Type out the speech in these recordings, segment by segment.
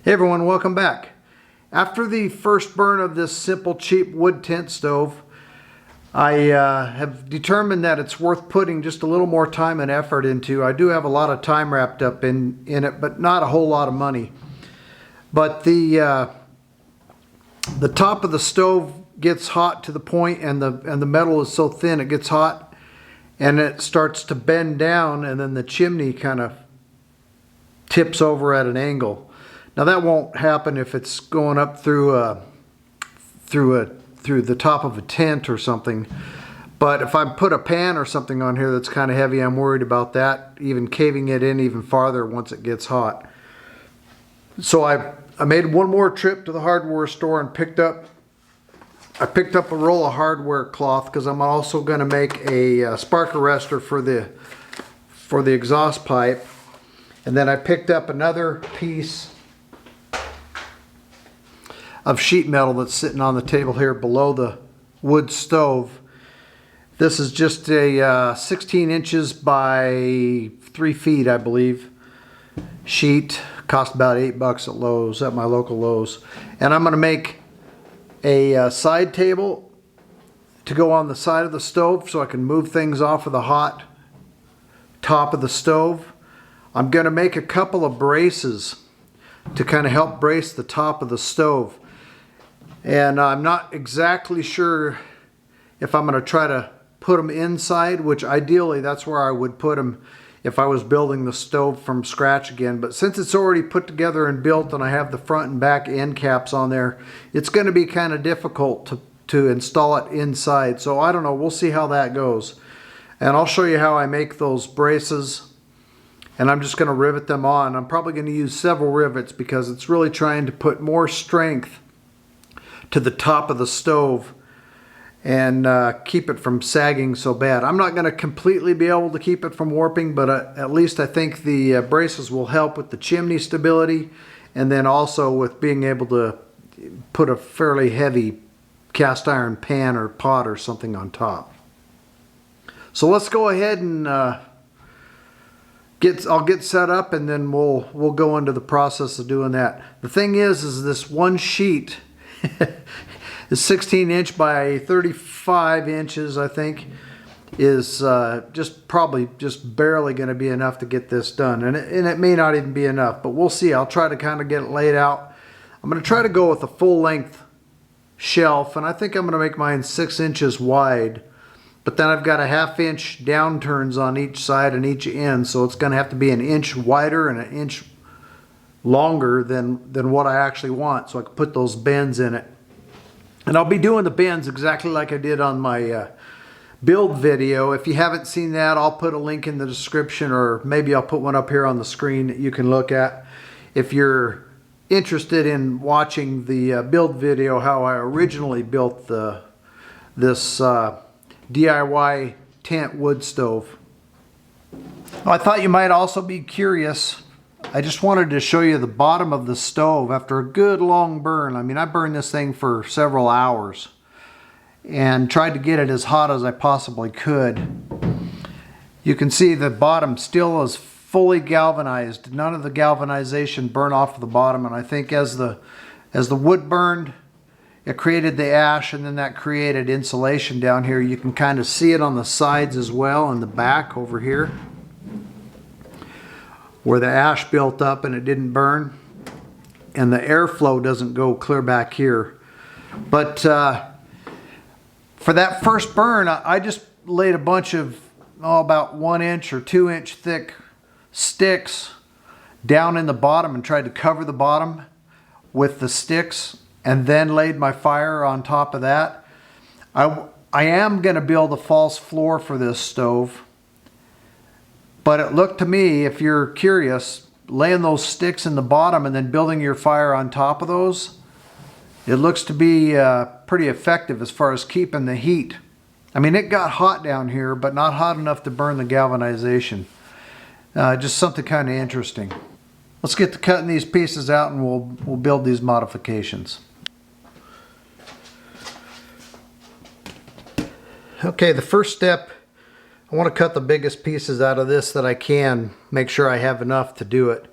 Hey everyone, welcome back. After the first burn of this simple cheap wood tent stove, I have determined that it's worth putting just a little more time and effort into. I do have a lot of time wrapped up in it, but not a whole lot of money. But the top of the stove gets hot to the point, and the metal is so thin it gets hot, and it starts to bend down, and then the chimney kind of tips over at an angle. Now that won't happen if it's going up through the top of a tent or something. But if I put a pan or something on here that's kind of heavy, I'm worried about that even caving it in even farther once it gets hot. So I made one more trip to the hardware store and picked up a roll of hardware cloth, because I'm also going to make a spark arrestor for the exhaust pipe. And then I picked up another piece of sheet metal that's sitting on the table here below the wood stove. This is just a 16 inches by 3 feet, I believe, sheet. Cost about $8 at Lowe's, at my local Lowe's. And I'm going to make a side table to go on the side of the stove so I can move things off of the hot top of the stove. I'm going to make a couple of braces to kind of help brace the top of the stove. And I'm not exactly sure if I'm going to try to put them inside, which ideally that's where I would put them if I was building the stove from scratch again. But since it's already put together and built and I have the front and back end caps on there, it's going to be kind of difficult to install it inside. So I don't know, we'll see how that goes. And I'll show you how I make those braces. And I'm just going to rivet them on. I'm probably going to use several rivets because it's really trying to put more strength to the top of the stove and keep it from sagging so bad. I'm not going to completely be able to keep it from warping, but at least I think the braces will help with the chimney stability, and then also with being able to put a fairly heavy cast iron pan or pot or something on top. So let's go ahead and I'll get set up, and then we'll go into the process of doing that. The thing is this one sheet is 16 inch by 35 inches, I think, is probably just barely going to be enough to get this done. And it may not even be enough, but we'll see. I'll try to kind of get it laid out. I'm going to try to go with a full length shelf, and I think I'm going to make mine 6 inches wide. But then I've got a 1/2 inch downturns on each side and each end, so it's going to have to be 1 inch wider and 1 inch longer than what I actually want, so I can put those bends in it. And I'll be doing the bends exactly like I did on my build video. If you haven't seen that, I'll put a link in the description, or maybe I'll put one up here on the screen that you can look at. If you're interested in watching the build video, how I originally built this DIY tent wood stove. I thought you might also be curious. I just wanted to show you the bottom of the stove after a good long burn. I mean, I burned this thing for several hours and tried to get it as hot as I possibly could. You can see the bottom still is fully galvanized. None of the galvanization burned off the bottom, and I think as the wood burned, it created the ash, and then that created insulation down here. You can kind of see it on the sides as well, in the back over here, where the ash built up and it didn't burn, and the airflow doesn't go clear back here. But for that first burn, I just laid a bunch of about 1 inch or 2 inch thick sticks down in the bottom and tried to cover the bottom with the sticks, and then laid my fire on top of that. I am going to build a false floor for this stove. But it looked to me, if you're curious, laying those sticks in the bottom and then building your fire on top of those, it looks to be pretty effective as far as keeping the heat. I mean, it got hot down here, but not hot enough to burn the galvanization. Just something kind of interesting. Let's get to cutting these pieces out, and we'll build these modifications. Okay, the first step, I want to cut the biggest pieces out of this that I can, make sure I have enough to do it.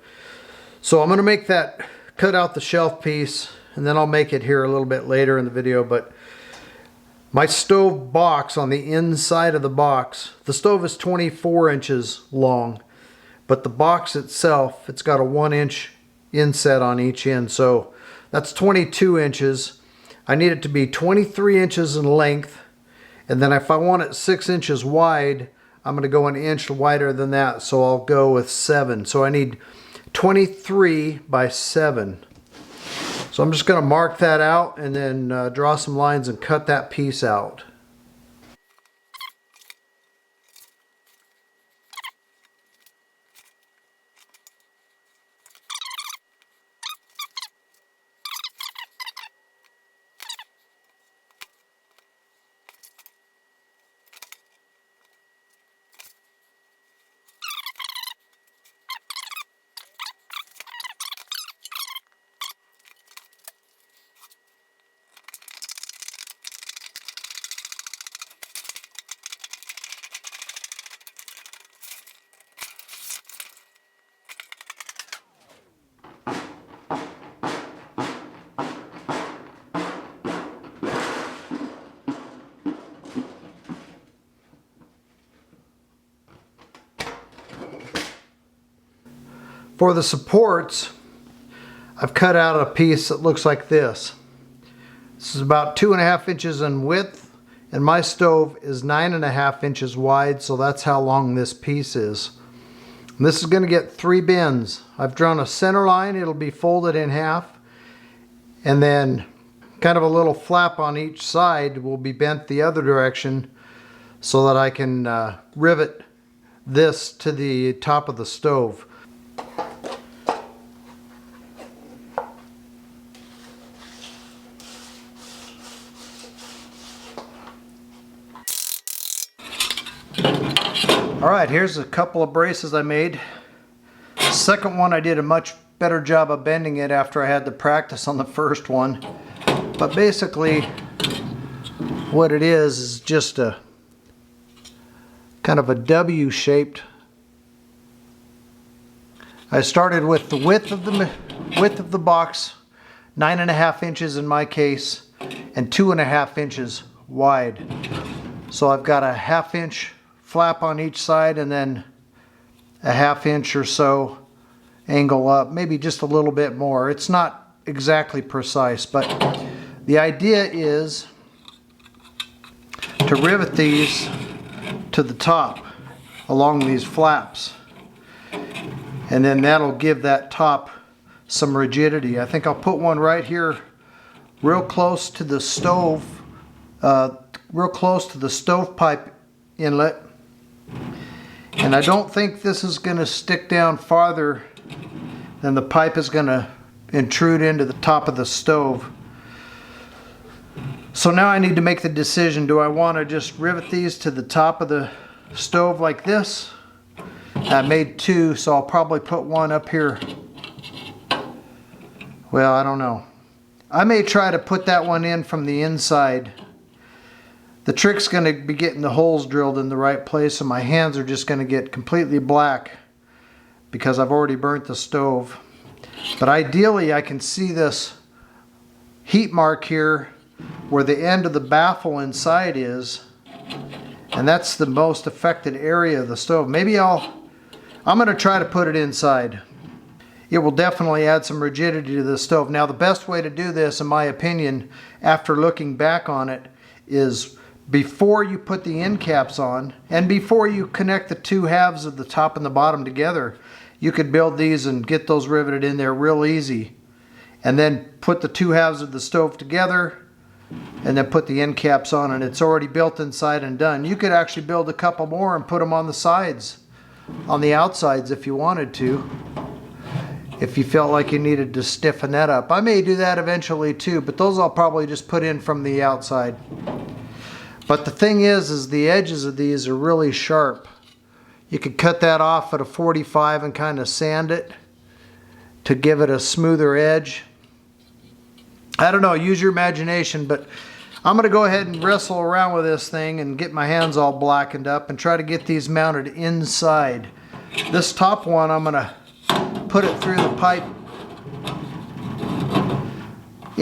So I'm going to make that cut out the shelf piece, and then I'll make it here a little bit later in the video, but my stove box, on the inside of the box, the stove is 24 inches long, but the box itself, it's got a 1-inch inset on each end, so that's 22 inches. I need it to be 23 inches in length, and then if I want it 6 inches wide, I'm going to go an inch wider than that, so I'll go with 7. So I need 23 by 7. So I'm just going to mark that out and then draw some lines and cut that piece out. For the supports, I've cut out a piece that looks like this. This is about 2.5 inches in width, and my stove is 9.5 inches wide, so that's how long this piece is. And this is going to get 3 bends. I've drawn a center line, it'll be folded in half, and then kind of a little flap on each side will be bent the other direction so that I can rivet this to the top of the stove. Alright, here's a couple of braces I made. The second one I did a much better job of bending it after I had the practice on the first one. But basically what it is just a kind of a W-shaped. I started with the width of the box, 9.5 inches in my case, and 2.5 inches wide. So I've got a 1/2 inch flap on each side and then a 1/2 inch or so angle up, maybe just a little bit more. It's not exactly precise, but the idea is to rivet these to the top along these flaps, and then that'll give that top some rigidity. I think I'll put one right here real close to the stove, real close to the stovepipe inlet. And I don't think this is going to stick down farther than the pipe is going to intrude into the top of the stove. So now I need to make the decision. Do I want to just rivet these to the top of the stove like this? I made 2, so I'll probably put one up here. Well, I don't know. I may try to put that one in from the inside. The trick's going to be getting the holes drilled in the right place, and my hands are just going to get completely black because I've already burnt the stove. But ideally I can see this heat mark here where the end of the baffle inside is, and that's the most affected area of the stove. Maybe I'm going to try to put it inside. It will definitely add some rigidity to the stove. Now the best way to do this, in my opinion, after looking back on it, is before you put the end caps on and before you connect the 2 halves of the top and the bottom together, you could build these and get those riveted in there real easy, and then put the 2 halves of the stove together and then put the end caps on, and it's already built inside and done. You could actually build a couple more and put them on the sides, on the outsides, if you wanted to, if you felt like you needed to stiffen that up. I may do that eventually too, but those I'll probably just put in from the outside. But the thing is the edges of these are really sharp. You could cut that off at a 45 and kind of sand it to give it a smoother edge. I don't know, use your imagination, but I'm going to go ahead and wrestle around with this thing and get my hands all blackened up and try to get these mounted inside. This top one, I'm going to put it through the pipe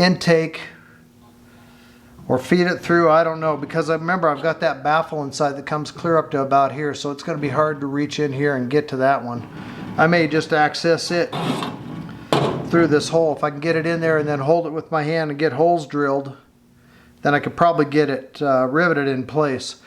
intake or feed it through, I don't know, because I remember I've got that baffle inside that comes clear up to about here, so it's going to be hard to reach in here and get to that one. I may just access it through this hole. If I can get it in there and then hold it with my hand and get holes drilled, then I could probably get it riveted in place.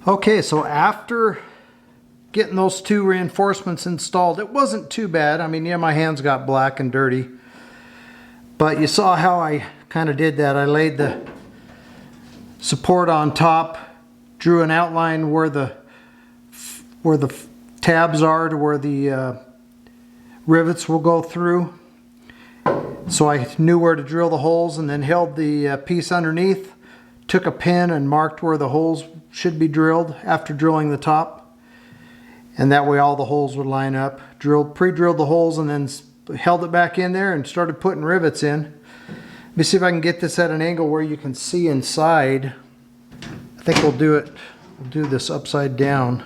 Okay, so after getting those two reinforcements installed, it wasn't too bad. I mean, yeah, my hands got black and dirty, but you saw how I kind of did that. I laid the support on top, drew an outline where the tabs are to where the rivets will go through. So I knew where to drill the holes, and then held the piece underneath, took a pin and marked where the holes should be drilled after drilling the top, and that way all the holes would line up. Pre-drilled the holes and then held it back in there and started putting rivets in. Let me see if I can get this at an angle where you can see inside. I think we'll do this upside down.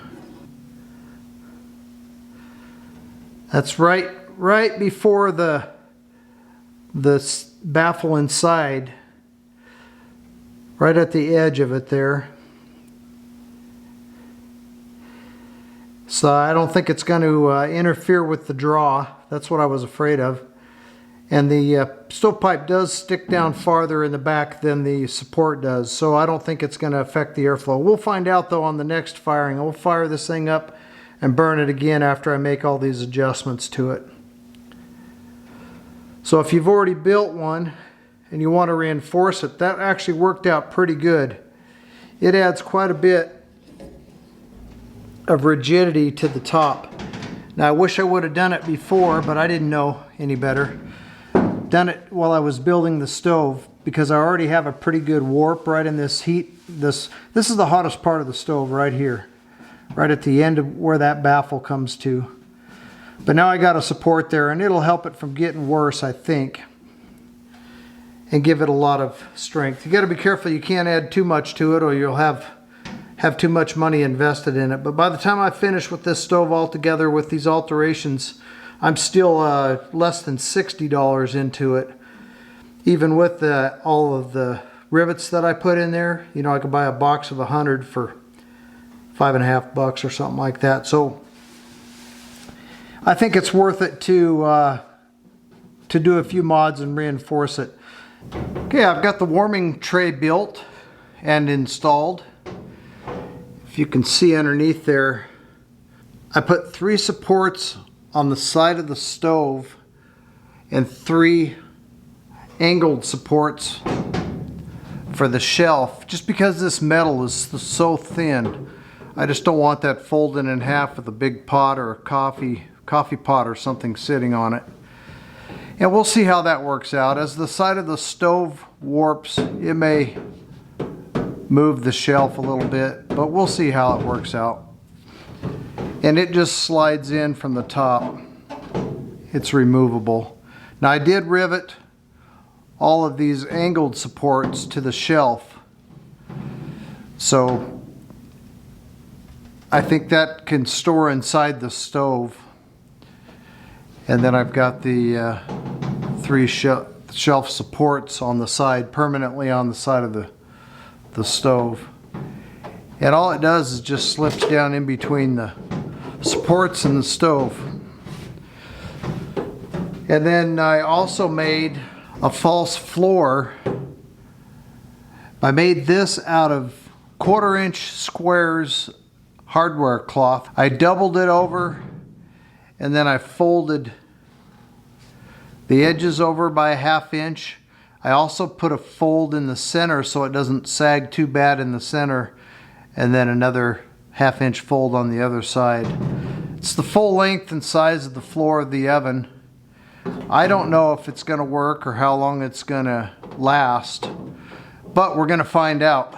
That's right before the baffle inside, right at the edge of it there. So I don't think it's going to interfere with the draw. That's what I was afraid of. And the stovepipe does stick down farther in the back than the support does, so I don't think it's going to affect the airflow. We'll find out though on the next firing. I'll fire this thing up and burn it again after I make all these adjustments to it. So if you've already built one and you want to reinforce it, that actually worked out pretty good. It adds quite a bit of rigidity to the top. Now I wish I would have done it before, but I didn't know any better. Done it while I was building the stove, because I already have a pretty good warp right in this heat. This is the hottest part of the stove right here, right at the end of where that baffle comes to. But now I got a support there, and it'll help it from getting worse, I think, and give it a lot of strength. You got to be careful you can't add too much to it, or you'll have too much money invested in it. But by the time I finish with this stove altogether with these alterations, I'm still less than $60 into it, even with all of the rivets that I put in there. You know, I could buy a box of 100 for $5.50 or something like that. So I think it's worth it to do a few mods and reinforce it. Okay, I've got the warming tray built and installed. If you can see underneath there, I put 3 supports on the side of the stove and 3 angled supports for the shelf, just because this metal is so thin. I just don't want that folded in half with a big pot or a coffee pot or something sitting on it. And we'll see how that works out. As the side of the stove warps, it may move the shelf a little bit, but we'll see how it works out. And it just slides in from the top. It's removable. Now I did rivet all of these angled supports to the shelf, so I think that can store inside the stove. And then I've got the three shelf supports on the side, permanently on the side of the stove. And all it does is just slips down in between the supports and the stove. And then I also made a false floor. I made this out of 1/4 inch squares hardware cloth. I doubled it over, and then I folded the edges over by a 1/2 inch. I also put a fold in the center so it doesn't sag too bad in the center, and then another 1/2 inch fold on the other side. It's the full length and size of the floor of the oven. I don't know if it's going to work or how long it's going to last, but we're going to find out.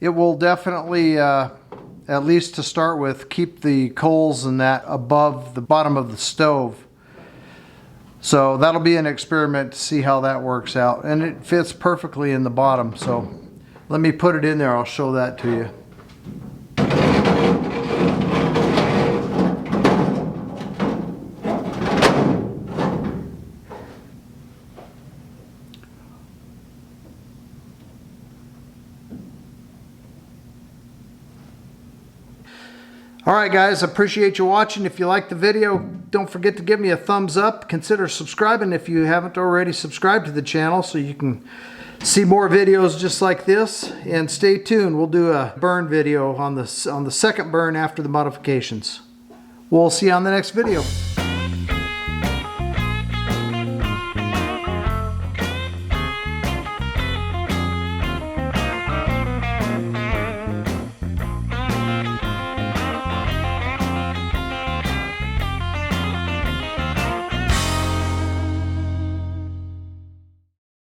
It will definitely, at least to start with, keep the coals and that above the bottom of the stove. So that'll be an experiment to see how that works out. And it fits perfectly in the bottom. So let me put it in there. I'll show that to you. Alright guys, I appreciate you watching. If you liked the video, don't forget to give me a thumbs up. Consider subscribing if you haven't already subscribed to the channel so you can see more videos just like this. And stay tuned, we'll do a burn video on the second burn after the modifications. We'll see you on the next video.